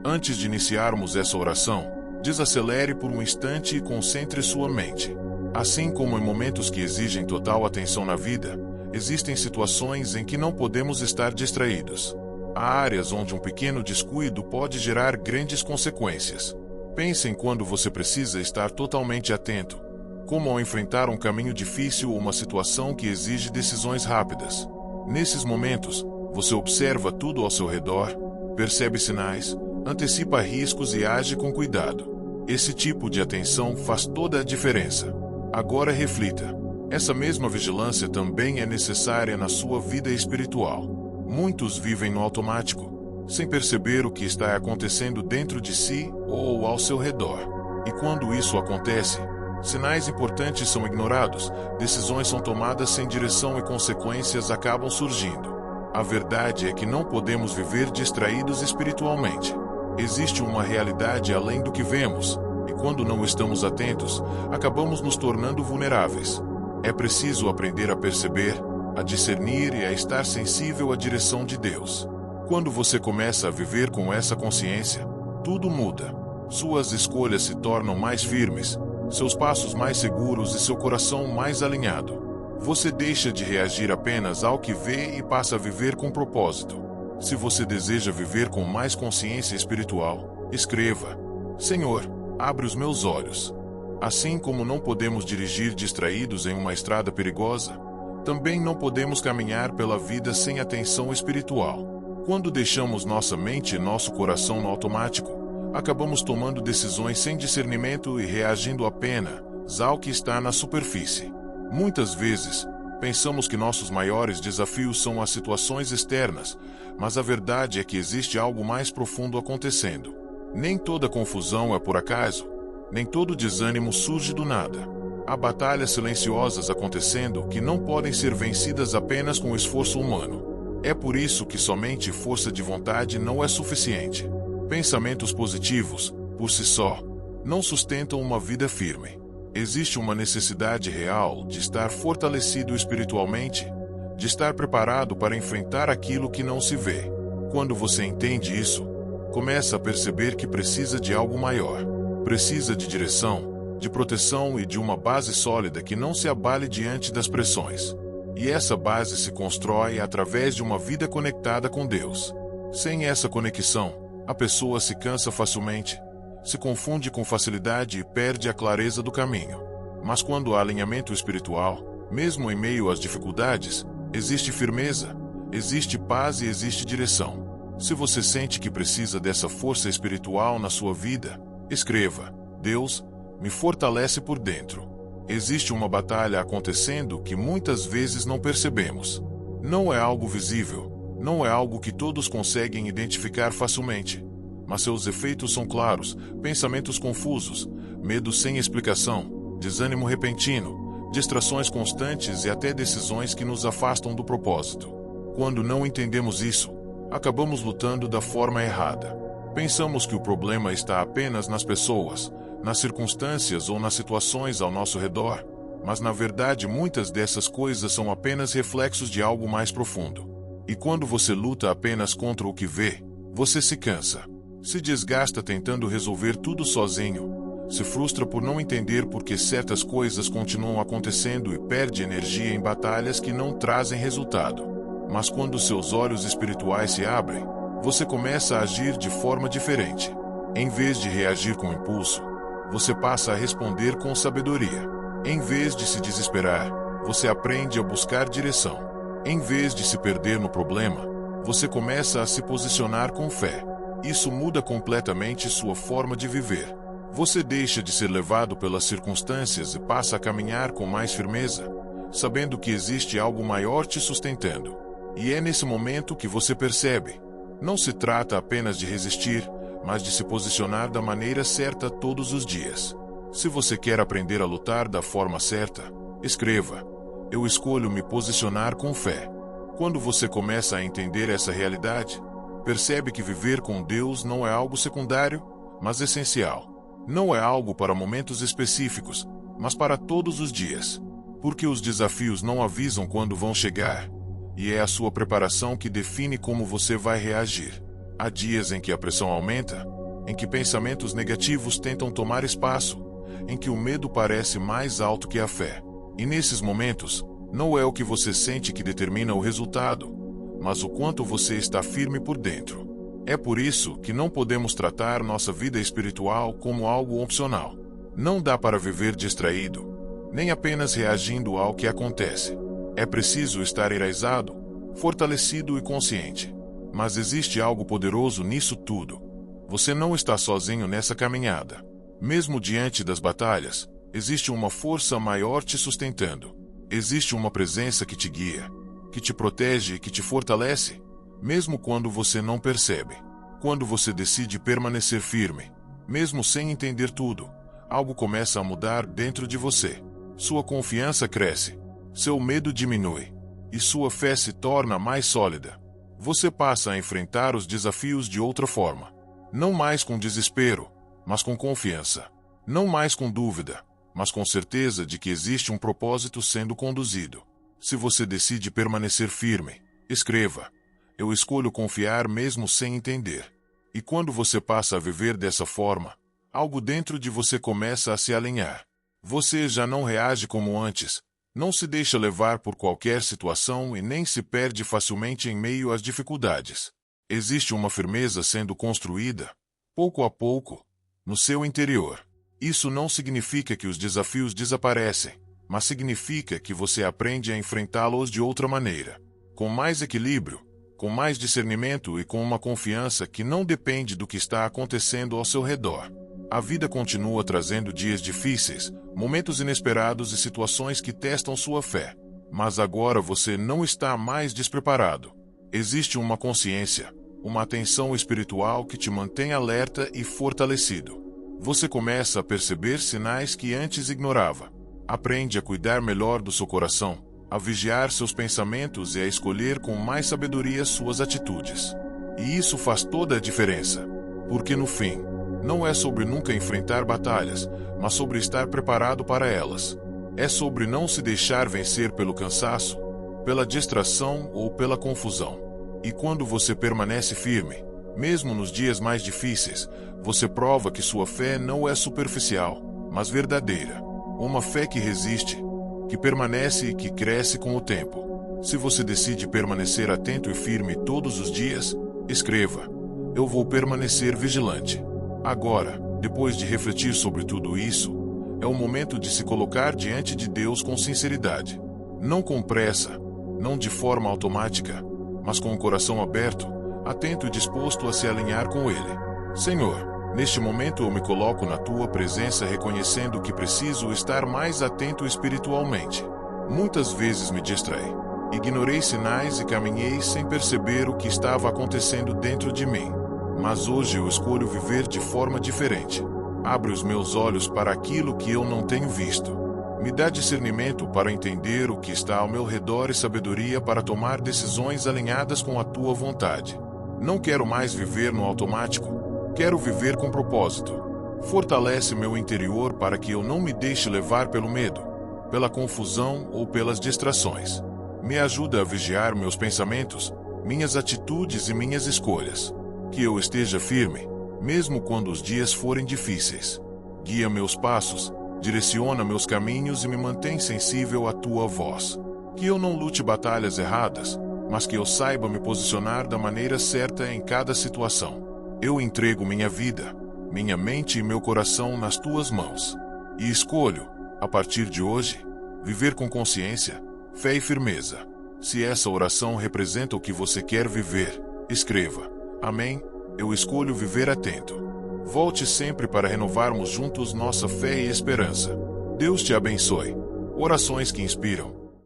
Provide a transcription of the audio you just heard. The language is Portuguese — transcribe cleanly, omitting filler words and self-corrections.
Antes de iniciarmos essa oração, desacelere por um instante e concentre sua mente. Assim como em momentos que exigem total atenção na vida, existem situações em que não podemos estar distraídos. Há áreas onde um pequeno descuido pode gerar grandes consequências. Pense em quando você precisa estar totalmente atento, como ao enfrentar um caminho difícil ou uma situação que exige decisões rápidas. Nesses momentos, você observa tudo ao seu redor, percebe sinais, antecipa riscos e age com cuidado. Esse tipo de atenção faz toda a diferença. Agora reflita. Essa mesma vigilância também é necessária na sua vida espiritual. Muitos vivem no automático, sem perceber o que está acontecendo dentro de si ou ao seu redor. E quando isso acontece, sinais importantes são ignorados, decisões são tomadas sem direção e consequências acabam surgindo. A verdade é que não podemos viver distraídos espiritualmente. Existe uma realidade além do que vemos, e quando não estamos atentos, acabamos nos tornando vulneráveis. É preciso aprender a perceber, a discernir e a estar sensível à direção de Deus. Quando você começa a viver com essa consciência, tudo muda. Suas escolhas se tornam mais firmes, seus passos mais seguros e seu coração mais alinhado. Você deixa de reagir apenas ao que vê e passa a viver com propósito. Se você deseja viver com mais consciência espiritual, escreva: Senhor, abre os meus olhos. Assim como não podemos dirigir distraídos em uma estrada perigosa, também não podemos caminhar pela vida sem atenção espiritual. Quando deixamos nossa mente e nosso coração no automático, acabamos tomando decisões sem discernimento e reagindo apenas ao que está na superfície. Muitas vezes, pensamos que nossos maiores desafios são as situações externas, mas a verdade é que existe algo mais profundo acontecendo. Nem toda confusão é por acaso, nem todo desânimo surge do nada. Há batalhas silenciosas acontecendo que não podem ser vencidas apenas com esforço humano. É por isso que somente força de vontade não é suficiente. Pensamentos positivos, por si só, não sustentam uma vida firme. Existe uma necessidade real de estar fortalecido espiritualmente, de estar preparado para enfrentar aquilo que não se vê. Quando você entende isso, começa a perceber que precisa de algo maior. Precisa de direção, de proteção e de uma base sólida que não se abale diante das pressões. E essa base se constrói através de uma vida conectada com Deus. Sem essa conexão, a pessoa se cansa facilmente, se confunde com facilidade e perde a clareza do caminho. Mas quando há alinhamento espiritual, mesmo em meio às dificuldades, existe firmeza, existe paz e existe direção. Se você sente que precisa dessa força espiritual na sua vida, escreva: Deus, me fortalece por dentro. Existe uma batalha acontecendo que muitas vezes não percebemos. Não é algo visível, não é algo que todos conseguem identificar facilmente. Mas seus efeitos são claros: pensamentos confusos, medo sem explicação, desânimo repentino, distrações constantes e até decisões que nos afastam do propósito. Quando não entendemos isso, acabamos lutando da forma errada. Pensamos que o problema está apenas nas pessoas, nas circunstâncias ou nas situações ao nosso redor, mas na verdade muitas dessas coisas são apenas reflexos de algo mais profundo. E quando você luta apenas contra o que vê, você se cansa, se desgasta tentando resolver tudo sozinho, se frustra por não entender por que certas coisas continuam acontecendo e perde energia em batalhas que não trazem resultado. Mas quando seus olhos espirituais se abrem, você começa a agir de forma diferente. Em vez de reagir com impulso, você passa a responder com sabedoria. Em vez de se desesperar, você aprende a buscar direção. Em vez de se perder no problema, você começa a se posicionar com fé. Isso muda completamente sua forma de viver. Você deixa de ser levado pelas circunstâncias e passa a caminhar com mais firmeza, sabendo que existe algo maior te sustentando. E é nesse momento que você percebe: não se trata apenas de resistir, mas de se posicionar da maneira certa todos os dias. Se você quer aprender a lutar da forma certa, escreva: Eu escolho me posicionar com fé. Quando você começa a entender essa realidade, percebe que viver com Deus não é algo secundário, mas essencial. Não é algo para momentos específicos, mas para todos os dias. Porque os desafios não avisam quando vão chegar, e é a sua preparação que define como você vai reagir. Há dias em que a pressão aumenta, em que pensamentos negativos tentam tomar espaço, em que o medo parece mais alto que a fé. E nesses momentos, não é o que você sente que determina o resultado, mas o quanto você está firme por dentro. É por isso que não podemos tratar nossa vida espiritual como algo opcional. Não dá para viver distraído, nem apenas reagindo ao que acontece. É preciso estar enraizado, fortalecido e consciente. Mas existe algo poderoso nisso tudo. Você não está sozinho nessa caminhada. Mesmo diante das batalhas, existe uma força maior te sustentando. Existe uma presença que te guia, que te protege e que te fortalece, mesmo quando você não percebe. Quando você decide permanecer firme, mesmo sem entender tudo, algo começa a mudar dentro de você. Sua confiança cresce, seu medo diminui, e sua fé se torna mais sólida. Você passa a enfrentar os desafios de outra forma. Não mais com desespero, mas com confiança. Não mais com dúvida, mas com certeza de que existe um propósito sendo conduzido. Se você decide permanecer firme, escreva: eu escolho confiar mesmo sem entender. E quando você passa a viver dessa forma, algo dentro de você começa a se alinhar. Você já não reage como antes, não se deixa levar por qualquer situação e nem se perde facilmente em meio às dificuldades. Existe uma firmeza sendo construída, pouco a pouco, no seu interior. Isso não significa que os desafios desaparecem, mas significa que você aprende a enfrentá-los de outra maneira, com mais equilíbrio, com mais discernimento e com uma confiança que não depende do que está acontecendo ao seu redor. A vida continua trazendo dias difíceis, momentos inesperados e situações que testam sua fé. Mas agora você não está mais despreparado. Existe uma consciência, uma atenção espiritual que te mantém alerta e fortalecido. Você começa a perceber sinais que antes ignorava. Aprende a cuidar melhor do seu coração, a vigiar seus pensamentos e a escolher com mais sabedoria suas atitudes. E isso faz toda a diferença. Porque no fim, não é sobre nunca enfrentar batalhas, mas sobre estar preparado para elas. É sobre não se deixar vencer pelo cansaço, pela distração ou pela confusão. E quando você permanece firme, mesmo nos dias mais difíceis, você prova que sua fé não é superficial, mas verdadeira. Uma fé que resiste, que permanece e que cresce com o tempo. Se você decide permanecer atento e firme todos os dias, escreva: eu vou permanecer vigilante. Agora, depois de refletir sobre tudo isso, é o momento de se colocar diante de Deus com sinceridade. Não com pressa, não de forma automática, mas com o coração aberto, atento e disposto a se alinhar com Ele. Senhor, neste momento eu me coloco na Tua presença reconhecendo que preciso estar mais atento espiritualmente. Muitas vezes me distraí, ignorei sinais e caminhei sem perceber o que estava acontecendo dentro de mim. Mas hoje eu escolho viver de forma diferente. Abre os meus olhos para aquilo que eu não tenho visto. Me dá discernimento para entender o que está ao meu redor e sabedoria para tomar decisões alinhadas com a Tua vontade. Não quero mais viver no automático. Quero viver com propósito. Fortalece meu interior para que eu não me deixe levar pelo medo, pela confusão ou pelas distrações. Me ajuda a vigiar meus pensamentos, minhas atitudes e minhas escolhas. Que eu esteja firme, mesmo quando os dias forem difíceis. Guia meus passos, direciona meus caminhos e me mantém sensível à Tua voz. Que eu não lute batalhas erradas, mas que eu saiba me posicionar da maneira certa em cada situação. Eu entrego minha vida, minha mente e meu coração nas Tuas mãos. E escolho, a partir de hoje, viver com consciência, fé e firmeza. Se essa oração representa o que você quer viver, escreva: amém, eu escolho viver atento. Volte sempre para renovarmos juntos nossa fé e esperança. Deus te abençoe. Orações que inspiram.